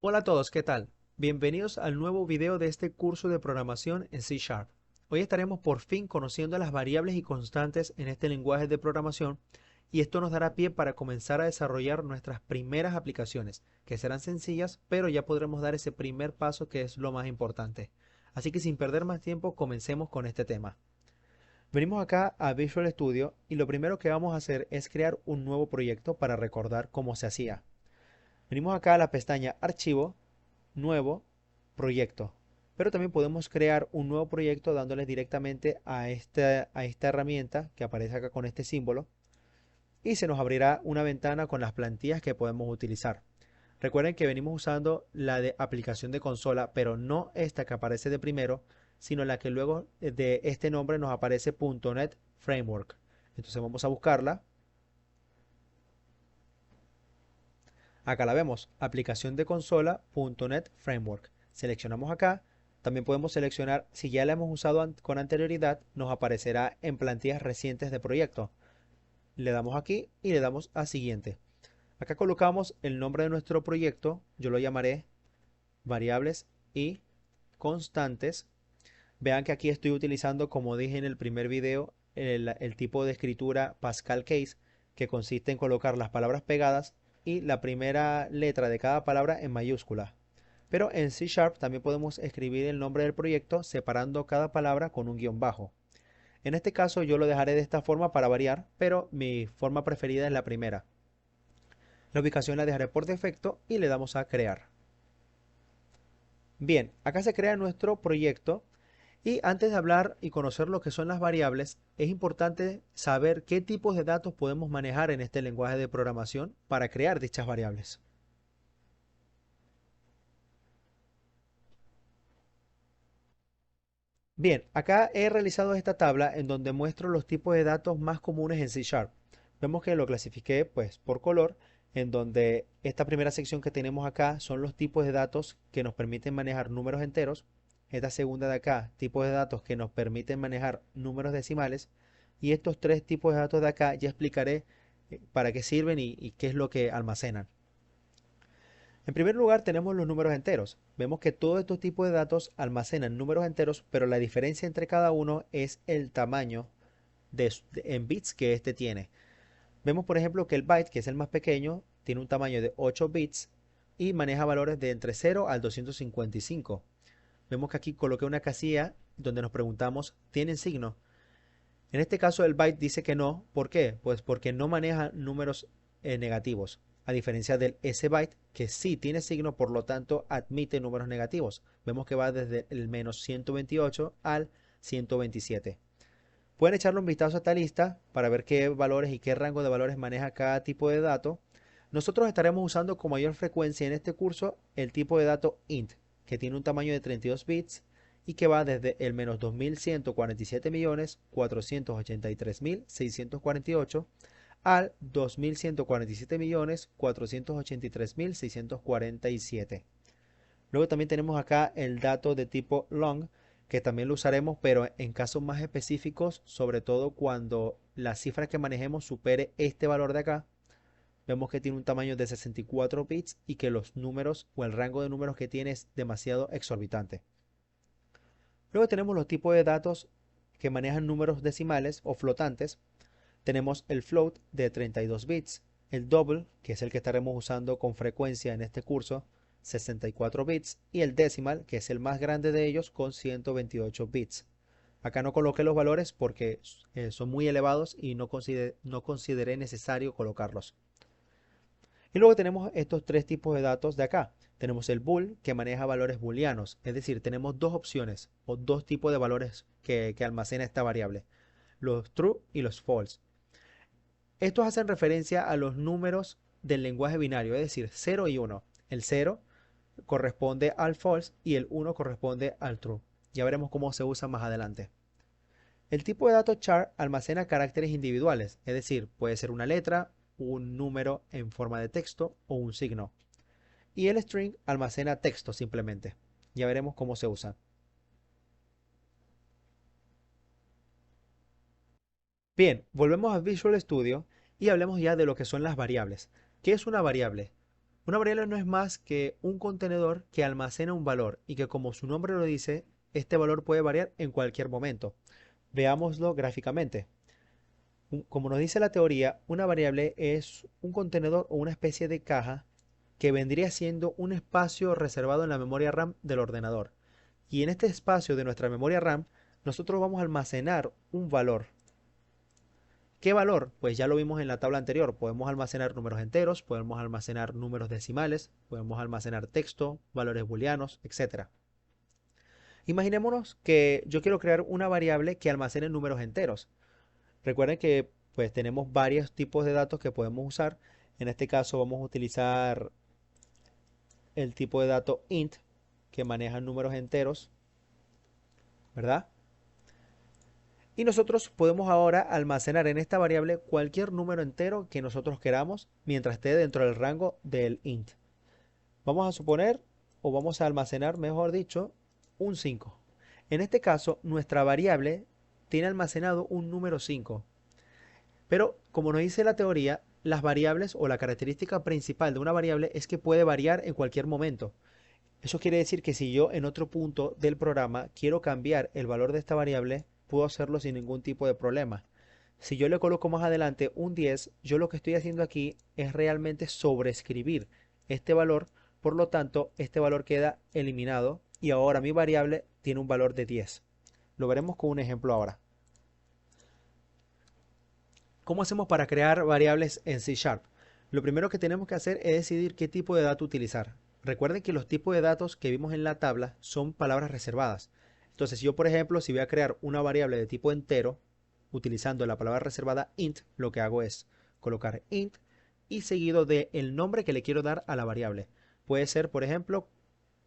Hola a todos, ¿qué tal? Bienvenidos al nuevo video de este curso de programación en C Sharp. Hoy estaremos por fin conociendo las variables y constantes en este lenguaje de programación y esto nos dará pie para comenzar a desarrollar nuestras primeras aplicaciones, que serán sencillas, pero ya podremos dar ese primer paso que es lo más importante. Así que sin perder más tiempo, comencemos con este tema. Venimos acá a Visual Studio y lo primero que vamos a hacer es crear un nuevo proyecto para recordar cómo se hacía. Venimos acá a la pestaña Archivo, Nuevo, Proyecto. Pero también podemos crear un nuevo proyecto dándole directamente a esta herramienta que aparece acá con este símbolo y se nos abrirá una ventana con las plantillas que podemos utilizar. Recuerden que venimos usando la de aplicación de consola, pero no esta que aparece de primero, sino la que luego de este nombre nos aparece .NET Framework. Entonces vamos a buscarla. Acá la vemos, aplicación de consola .NET Framework. Seleccionamos acá. También podemos seleccionar si ya la hemos usado con anterioridad, nos aparecerá en plantillas recientes de proyecto. Le damos aquí y le damos a siguiente. Acá colocamos el nombre de nuestro proyecto, yo lo llamaré variables y constantes. Vean que aquí estoy utilizando, como dije en el primer video, el tipo de escritura Pascal Case, que consiste en colocar las palabras pegadas y la primera letra de cada palabra en mayúscula. Pero en C Sharp también podemos escribir el nombre del proyecto separando cada palabra con un guión bajo. En este caso yo lo dejaré de esta forma para variar, pero mi forma preferida es la primera. La ubicación la dejaré por defecto y le damos a crear. Bien, acá se crea nuestro proyecto. Y antes de hablar y conocer lo que son las variables, es importante saber qué tipos de datos podemos manejar en este lenguaje de programación para crear dichas variables. Bien, acá he realizado esta tabla en donde muestro los tipos de datos más comunes en C Sharp. Vemos que lo clasifiqué pues por color, en donde esta primera sección que tenemos acá son los tipos de datos que nos permiten manejar números enteros. Esta segunda de acá, tipos de datos que nos permiten manejar números decimales. Y estos tres tipos de datos de acá ya explicaré para qué sirven y qué es lo que almacenan. En primer lugar tenemos los números enteros. Vemos que todos estos tipos de datos almacenan números enteros, pero la diferencia entre cada uno es el tamaño en bits que este tiene. Vemos por ejemplo que el byte, que es el más pequeño, tiene un tamaño de 8 bits y maneja valores de entre 0 al 255. Vemos que aquí coloqué una casilla donde nos preguntamos, ¿tienen signo? En este caso el byte dice que no. ¿Por qué? Pues porque no maneja números negativos. A diferencia del S-byte, que sí tiene signo, por lo tanto admite números negativos. Vemos que va desde el menos 128 al 127. Pueden echarle un vistazo a esta lista para ver qué valores y qué rango de valores maneja cada tipo de dato. Nosotros estaremos usando con mayor frecuencia en este curso el tipo de dato int, que tiene un tamaño de 32 bits y que va desde el menos 2147.483.648 al 2147.483.647. Luego también tenemos acá el dato de tipo long, que también lo usaremos, pero en casos más específicos, sobre todo cuando la cifra que manejemos supere este valor de acá. Vemos que tiene un tamaño de 64 bits y que los números o el rango de números que tiene es demasiado exorbitante. Luego tenemos los tipos de datos que manejan números decimales o flotantes. Tenemos el float de 32 bits, el double, que es el que estaremos usando con frecuencia en este curso, 64 bits, y el decimal, que es el más grande de ellos, con 128 bits. Acá no coloqué los valores porque son muy elevados y no consideré necesario colocarlos. Y luego tenemos estos tres tipos de datos de acá. Tenemos el bool, que maneja valores booleanos, es decir, tenemos dos opciones o dos tipos de valores que almacena esta variable, los true y los false. Estos hacen referencia a los números del lenguaje binario, es decir, 0 y 1. El 0 corresponde al false y el 1 corresponde al true. Ya veremos cómo se usa más adelante. El tipo de datos char almacena caracteres individuales, es decir, puede ser una letra, un número en forma de texto o un signo. Y el string almacena texto simplemente. Ya veremos cómo se usa. Bien, volvemos a Visual Studio y hablemos ya de lo que son las variables. ¿Qué es una variable? Una variable no es más que un contenedor que almacena un valor y que, como su nombre lo dice, este valor puede variar en cualquier momento. Veámoslo gráficamente. Como nos dice la teoría, una variable es un contenedor o una especie de caja que vendría siendo un espacio reservado en la memoria RAM del ordenador. Y en este espacio de nuestra memoria RAM, nosotros vamos a almacenar un valor. ¿Qué valor? Pues ya lo vimos en la tabla anterior. Podemos almacenar números enteros, podemos almacenar números decimales, podemos almacenar texto, valores booleanos, etc. Imaginémonos que yo quiero crear una variable que almacene números enteros. Recuerden que pues tenemos varios tipos de datos que podemos usar. En este caso vamos a utilizar el tipo de dato int que maneja números enteros, ¿verdad? Y nosotros podemos ahora almacenar en esta variable cualquier número entero que nosotros queramos mientras esté dentro del rango del int. Vamos a suponer, o vamos a almacenar, mejor dicho, un 5. En este caso, nuestra variable tiene almacenado un número 5. Pero, como nos dice la teoría, las variables o la característica principal de una variable es que puede variar en cualquier momento. Eso quiere decir que si yo en otro punto del programa quiero cambiar el valor de esta variable, puedo hacerlo sin ningún tipo de problema. Si yo le coloco más adelante un 10, yo lo que estoy haciendo aquí es realmente sobreescribir este valor, por lo tanto, este valor queda eliminado y ahora mi variable tiene un valor de 10. Lo veremos con un ejemplo ahora. ¿Cómo hacemos para crear variables en C Sharp? Lo primero que tenemos que hacer es decidir qué tipo de dato utilizar. Recuerden que los tipos de datos que vimos en la tabla son palabras reservadas. Entonces, yo, por ejemplo, si voy a crear una variable de tipo entero, utilizando la palabra reservada int, lo que hago es colocar int y seguido del nombre que le quiero dar a la variable. Puede ser, por ejemplo,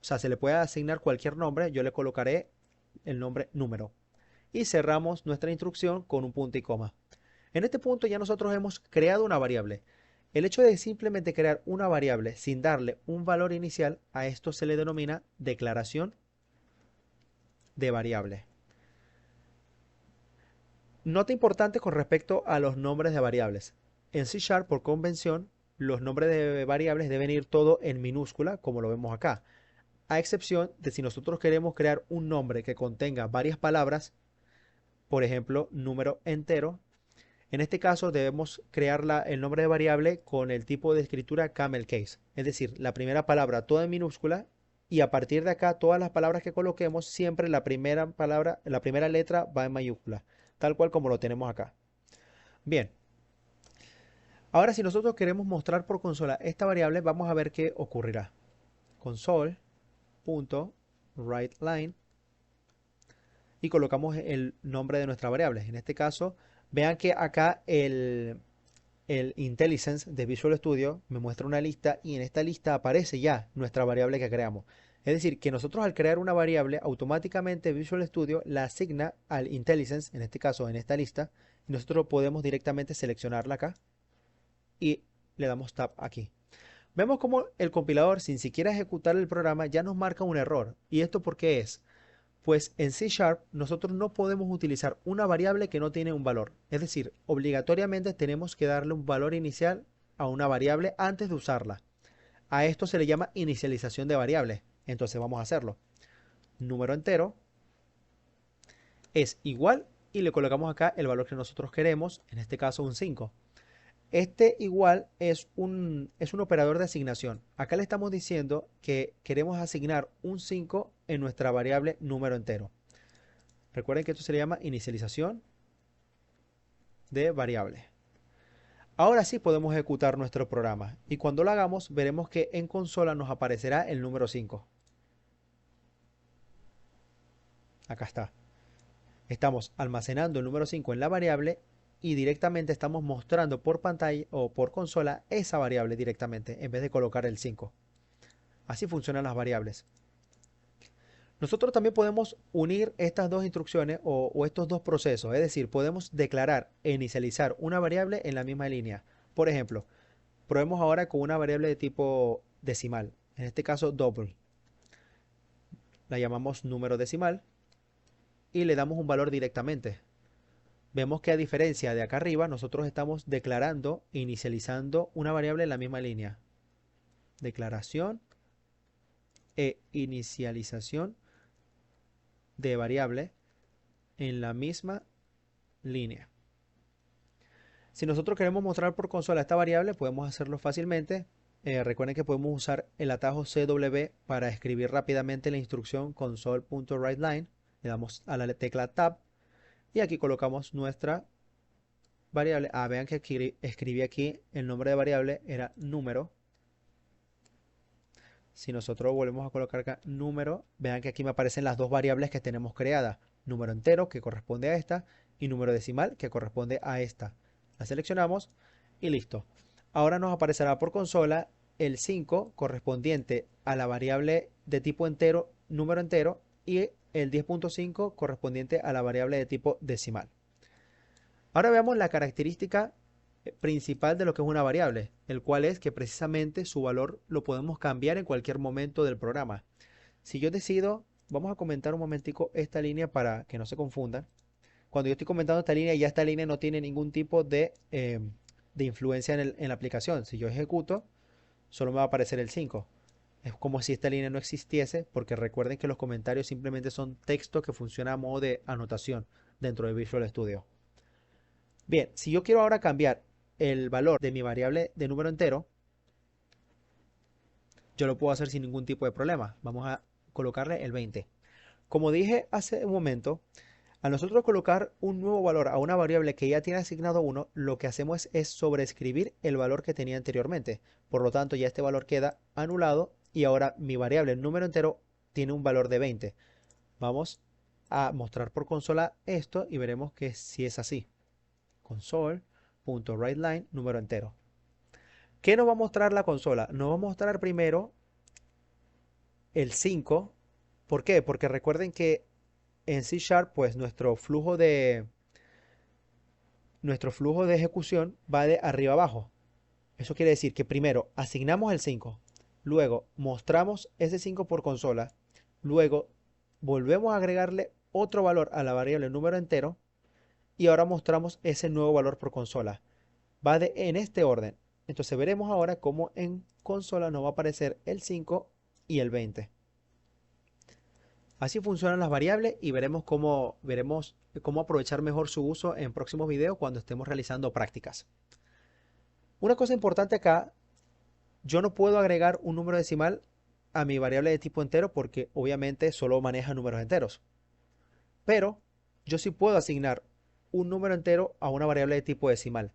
o sea, se le puede asignar cualquier nombre, yo le colocaré el nombre número. Y cerramos nuestra instrucción con un punto y coma. En este punto ya nosotros hemos creado una variable. El hecho de simplemente crear una variable sin darle un valor inicial, a esto se le denomina declaración de variable. Nota importante con respecto a los nombres de variables. En C Sharp, por convención, los nombres de variables deben ir todo en minúscula, como lo vemos acá, a excepción de si nosotros queremos crear un nombre que contenga varias palabras, por ejemplo, número entero. En este caso debemos crear el nombre de variable con el tipo de escritura camel case, es decir, la primera palabra toda en minúscula y a partir de acá todas las palabras que coloquemos siempre la primera palabra, la primera letra va en mayúscula, tal cual como lo tenemos acá. Bien, ahora si nosotros queremos mostrar por consola esta variable, vamos a ver qué ocurrirá. Console.writeLine y colocamos el nombre de nuestra variable. En este caso, vean que acá el IntelliSense de Visual Studio me muestra una lista y en esta lista aparece ya nuestra variable que creamos. Es decir, que nosotros al crear una variable, automáticamente Visual Studio la asigna al IntelliSense, en este caso en esta lista, y nosotros podemos directamente seleccionarla acá y le damos Tab aquí. Vemos como el compilador, sin siquiera ejecutar el programa, ya nos marca un error. ¿Y esto por qué es? Pues en C Sharp nosotros no podemos utilizar una variable que no tiene un valor. Es decir, obligatoriamente tenemos que darle un valor inicial a una variable antes de usarla. A esto se le llama inicialización de variables. Entonces vamos a hacerlo. Número entero es igual y le colocamos acá el valor que nosotros queremos, en este caso un 5. Este igual es un operador de asignación. Acá le estamos diciendo que queremos asignar un 5 en nuestra variable número entero. Recuerden que esto se le llama inicialización de variable. Ahora sí podemos ejecutar nuestro programa y cuando lo hagamos veremos que en consola nos aparecerá el número 5. Acá está. Estamos almacenando el número 5 en la variable y directamente estamos mostrando por pantalla o por consola esa variable directamente en vez de colocar el 5. Así funcionan las variables. Nosotros también podemos unir estas dos instrucciones o estos dos procesos, es decir, podemos declarar e inicializar una variable en la misma línea. Por ejemplo, probemos ahora con una variable de tipo decimal, en este caso double. La llamamos número decimal y le damos un valor directamente. Vemos que a diferencia de acá arriba, nosotros estamos declarando e inicializando una variable en la misma línea. declaración e inicialización de variable en la misma línea. Si nosotros queremos mostrar por consola esta variable, podemos hacerlo fácilmente. Recuerden que podemos usar el atajo CW para escribir rápidamente la instrucción console.writeLine. Le damos a la tecla Tab y aquí colocamos nuestra variable. Vean que escribí aquí el nombre de variable, era número. Si nosotros volvemos a colocar acá número, vean que aquí me aparecen las dos variables que tenemos creadas. Número entero, que corresponde a esta, y número decimal, que corresponde a esta. La seleccionamos y listo. Ahora nos aparecerá por consola el 5 correspondiente a la variable de tipo entero, número entero, y el 10.5 correspondiente a la variable de tipo decimal. Ahora veamos la característica principal de lo que es una variable, el cual es que precisamente su valor lo podemos cambiar en cualquier momento del programa. Si yo decido, vamos a comentar un momentico esta línea para que no se confundan. Cuando yo estoy comentando esta línea, ya esta línea no tiene ningún tipo de influencia en la aplicación. Si yo ejecuto, solo me va a aparecer el 5. Es como si esta línea no existiese, porque recuerden que los comentarios simplemente son texto que funciona a modo de anotación dentro de Visual Studio. Bien, si yo quiero ahora cambiar el valor de mi variable de número entero, yo lo puedo hacer sin ningún tipo de problema. Vamos a colocarle el 20. Como dije hace un momento, al nosotros colocar un nuevo valor a una variable que ya tiene asignado 1, lo que hacemos es sobreescribir el valor que tenía anteriormente. Por lo tanto, ya este valor queda anulado y ahora mi variable, el número entero, tiene un valor de 20. Vamos a mostrar por consola esto y veremos que sí es así. Console.writeLine, número entero. ¿Qué nos va a mostrar la consola? Nos va a mostrar primero el 5. ¿Por qué? Porque recuerden que en C Sharp, pues nuestro flujo de ejecución va de arriba abajo. Eso quiere decir que primero asignamos el 5, luego mostramos ese 5 por consola, luego volvemos a agregarle otro valor a la variable número entero y ahora mostramos ese nuevo valor por consola. Va en este orden. Entonces veremos ahora cómo en consola nos va a aparecer el 5 y el 20. Así funcionan las variables y veremos cómo aprovechar mejor su uso en próximos videos cuando estemos realizando prácticas. Una cosa importante acá, yo no puedo agregar un número decimal a mi variable de tipo entero porque obviamente solo maneja números enteros. Pero yo sí puedo asignar un número entero a una variable de tipo decimal.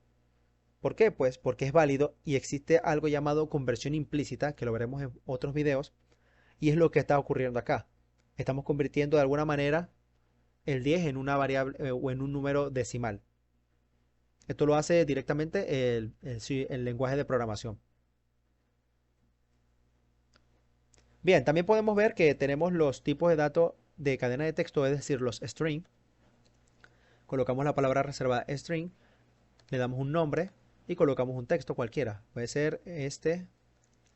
¿Por qué? Pues porque es válido y existe algo llamado conversión implícita, que lo veremos en otros videos, y es lo que está ocurriendo acá. Estamos convirtiendo de alguna manera el 10 en una variable o en un número decimal. Esto lo hace directamente el lenguaje de programación. Bien, también podemos ver que tenemos los tipos de datos de cadena de texto, es decir, los string. Colocamos la palabra reservada string, le damos un nombre y colocamos un texto cualquiera. Puede ser este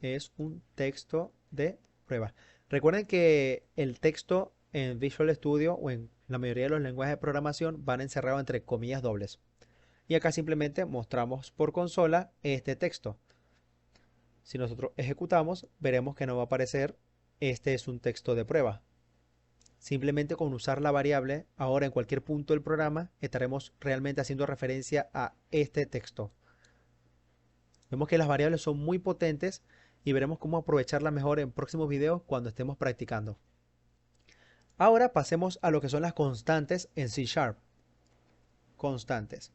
es un texto de prueba. Recuerden que el texto en Visual Studio o en la mayoría de los lenguajes de programación van encerrados entre comillas dobles. Y acá simplemente mostramos por consola este texto. Si nosotros ejecutamos, veremos que nos va a aparecer este es un texto de prueba. Simplemente con usar la variable, ahora en cualquier punto del programa, estaremos realmente haciendo referencia a este texto. Vemos que las variables son muy potentes y veremos cómo aprovecharlas mejor en próximos videos cuando estemos practicando. Ahora pasemos a lo que son las constantes en C Sharp. Constantes.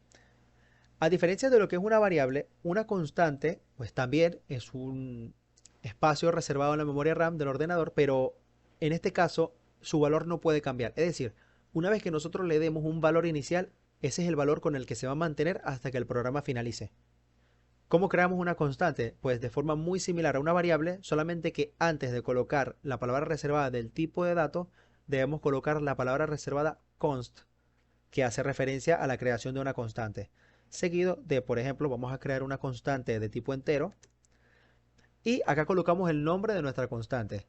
A diferencia de lo que es una variable, una constante pues también es un espacio reservado en la memoria RAM del ordenador, pero en este caso su valor no puede cambiar. Es decir, una vez que nosotros le demos un valor inicial, ese es el valor con el que se va a mantener hasta que el programa finalice. ¿Cómo creamos una constante? Pues de forma muy similar a una variable, solamente que antes de colocar la palabra reservada del tipo de dato, debemos colocar la palabra reservada const, que hace referencia a la creación de una constante. Seguido de, por ejemplo, vamos a crear una constante de tipo entero y acá colocamos el nombre de nuestra constante.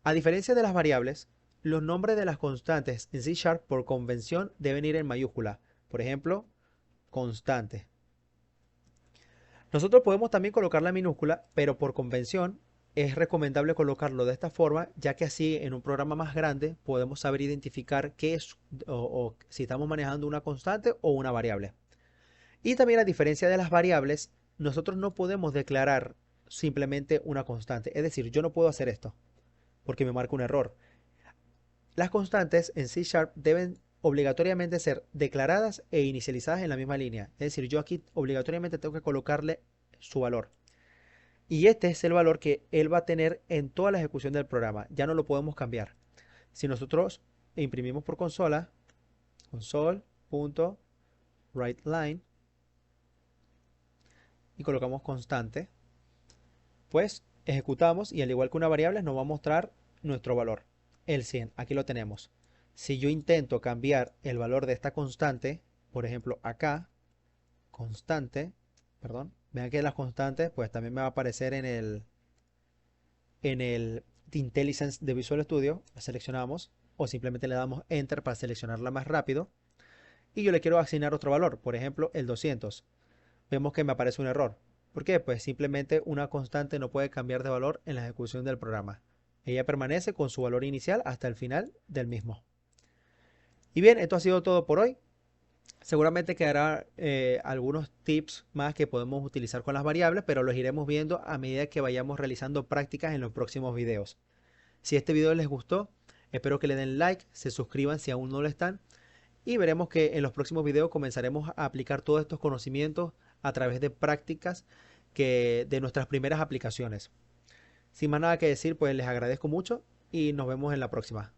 A diferencia de las variables, los nombres de las constantes en C# por convención deben ir en mayúscula. Por ejemplo, constante. Nosotros podemos también colocar la minúscula, pero por convención es recomendable colocarlo de esta forma, ya que así en un programa más grande podemos saber identificar qué es o si estamos manejando una constante o una variable. Y también a diferencia de las variables, nosotros no podemos declarar simplemente una constante. Es decir, yo no puedo hacer esto porque me marca un error. Las constantes en C Sharp deben obligatoriamente ser declaradas e inicializadas en la misma línea. Es decir, yo aquí obligatoriamente tengo que colocarle su valor. Y este es el valor que él va a tener en toda la ejecución del programa. Ya no lo podemos cambiar. Si nosotros imprimimos por consola, console.writeLine y colocamos constante, pues ejecutamos y al igual que una variable nos va a mostrar nuestro valor, el 100. Aquí lo tenemos. Si yo intento cambiar el valor de esta constante, por ejemplo acá, constante, perdón, vean que las constantes pues también me va a aparecer en el IntelliSense de Visual Studio, la seleccionamos o simplemente le damos Enter para seleccionarla más rápido y yo le quiero asignar otro valor, por ejemplo el 200. Vemos que me aparece un error. ¿Por qué? Pues simplemente una constante no puede cambiar de valor en la ejecución del programa. Ella permanece con su valor inicial hasta el final del mismo. Y bien, esto ha sido todo por hoy. Seguramente quedará algunos tips más que podemos utilizar con las variables, pero los iremos viendo a medida que vayamos realizando prácticas en los próximos videos. Si este video les gustó, espero que le den like, se suscriban si aún no lo están y veremos que en los próximos videos comenzaremos a aplicar todos estos conocimientos a través de prácticas de nuestras primeras aplicaciones. Sin más nada que decir, pues les agradezco mucho y nos vemos en la próxima.